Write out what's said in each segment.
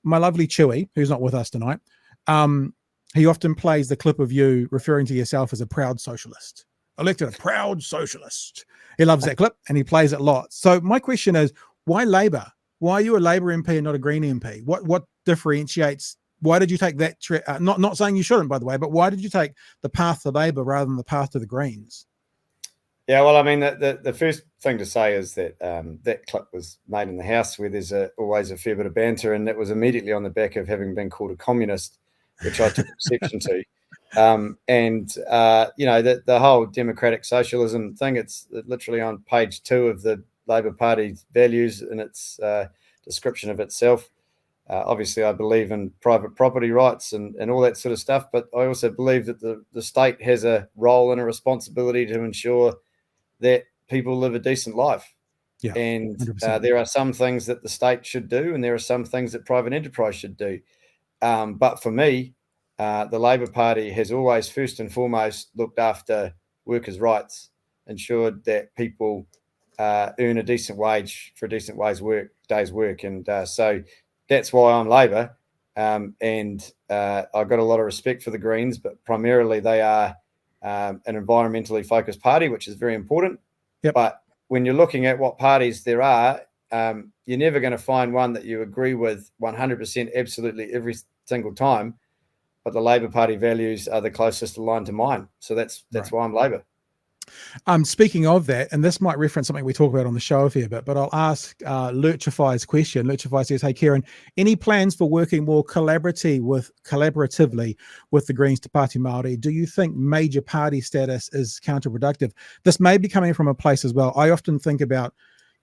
my lovely Chewy, who's not with us tonight, he often plays the clip of you referring to yourself as a proud socialist. Elected a proud socialist. He loves that clip and he plays it a lot. So my question is, why Labour? Why are you a Labour MP and not a Green MP? What differentiates? Why did you take that? Not saying you shouldn't, by the way, but why did you take the path to Labour rather than the path to the Greens? Yeah, well, I mean, the first thing to say is that that clip was made in the House, where there's always a fair bit of banter, and it was immediately on the back of having been called a communist, which I took exception to. The whole democratic socialism thing, it's literally on page 2 of the Labour Party's values in its description of itself. Obviously, I believe in private property rights and all that sort of stuff, but I also believe that the state has a role and a responsibility to ensure that people live a decent life. Yeah, and there are some things that the state should do, and there are some things that private enterprise should do. But for me, the Labour Party has always, first and foremost, looked after workers' rights, ensured that people earn a decent wage for a decent day's work. And so that's why I'm Labour. I've got a lot of respect for the Greens, but primarily they are an environmentally focused party, which is very important. Yep. But when you're looking at what parties there are, you're never going to find one that you agree with 100% absolutely every single time. But the Labour Party values are the closest aligned to mine. So that's right. Why I'm Labour. Speaking of that, and this might reference something we talk about on the show a fair bit, but I'll ask Lurchify's question. Lurchify says, hey, Kieran, any plans for working more collaboratively with the Greens to Party Māori? Do you think major party status is counterproductive? This may be coming from a place as well. I often think about,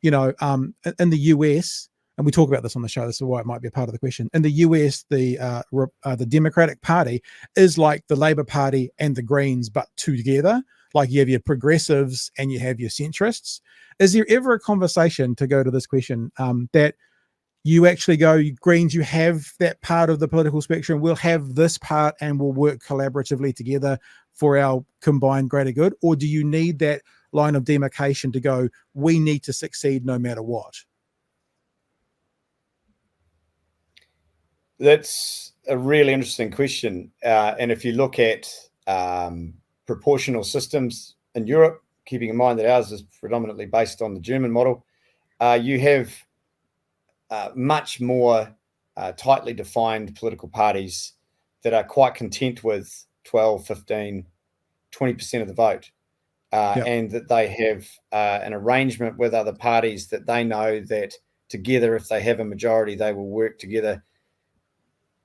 in the US, and we talk about this on the show, this is why it might be a part of the question. In the US, the Democratic Party is like the Labour Party and the Greens, but together. Like you have your progressives and you have your centrists. Is there ever a conversation, to go to this question, that you actually go, Greens, you have that part of the political spectrum, we'll have this part and we'll work collaboratively together for our combined greater good? Or do you need that line of demarcation to go, we need to succeed no matter what? That's a really interesting question. And if you look at proportional systems in Europe, keeping in mind that ours is predominantly based on the German model, you have much more tightly defined political parties that are quite content with 12, 15, 20% of the vote. And that they have an arrangement with other parties that they know that together, if they have a majority, they will work together.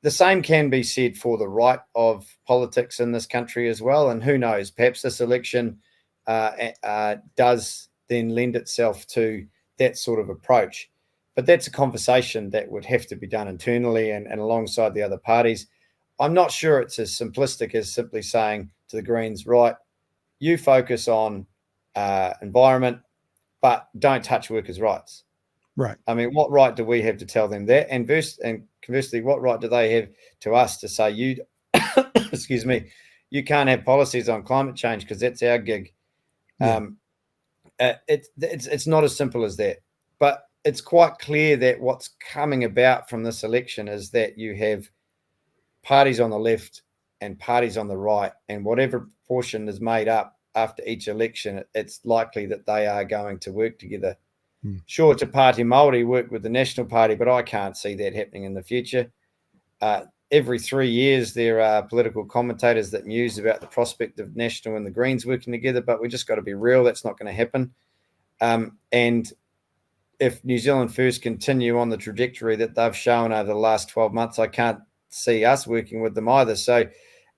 The same can be said for the right of politics in this country as well. And who knows, perhaps this election does then lend itself to that sort of approach. But that's a conversation that would have to be done internally and alongside the other parties. I'm not sure it's as simplistic as simply saying to the Greens, right, you focus on environment, but don't touch workers' rights. Right. I mean, what right do we have to tell them that? And conversely, what right do they have to us to say, you, excuse me, you can't have policies on climate change because that's our gig? Yeah. It's not as simple as that. But it's quite clear that what's coming about from this election is that you have parties on the left and parties on the right, and whatever proportion is made up after each election, it's likely that they are going to work together. Sure, Te Pāti Māori work with the National Party, but I can't see that happening in the future. Every 3 years, there are political commentators that muse about the prospect of National and the Greens working together, but we just got to be real. That's not going to happen. And if New Zealand First continue on the trajectory that they've shown over the last 12 months, I can't see us working with them either. So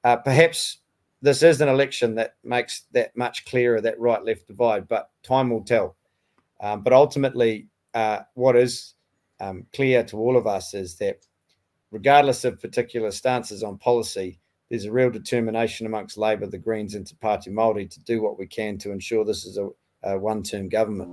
perhaps this is an election that makes that much clearer, that right-left divide, but time will tell. But ultimately, what is clear to all of us is that regardless of particular stances on policy, there's a real determination amongst Labour, the Greens and Te Pāti Māori to do what we can to ensure this is a one-term government.